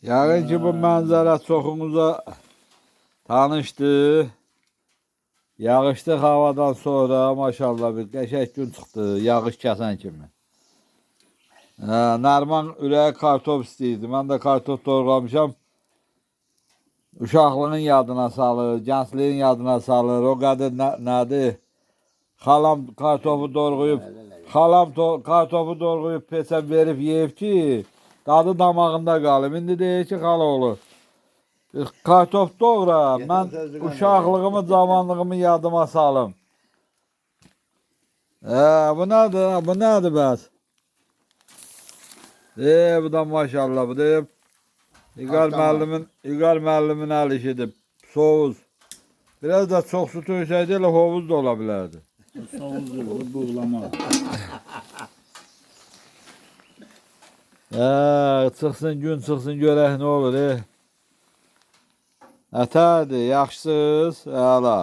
Yəqin ki, bu mənzərə çoxumuza tanışdı. Yağışlı havadan sonra maşallah bir qəşəng gün çıxdı, yağış kəsən kimi. Nərman ürəyi kartof istəyirdi. Mən də kartof doğramışam. Uşaqlığın yadına salır, gəncliyin yadına salır. O qədər nədir? Xalam kartofu doğrayıb, kartofu doğrayıb peçə verib yeyib ki, dadı damağında qalıb. İndi deyir ki, xala olur. Kartof doğra, mən uşaqlığımı, cavanlığımı yadıma salım. Bu nədir? Bu nədir bəs? Bu da maşallah, bu da İqar müəllimin əl işidir. Soğuz. Biraz da çox su töksəydi, elə hovuz da ola bilərdi. Soğuzdur, bu buğlama. Çıxsın, gün çıxsın, görək nə olur. Ətərdir, yaxşısız, əla.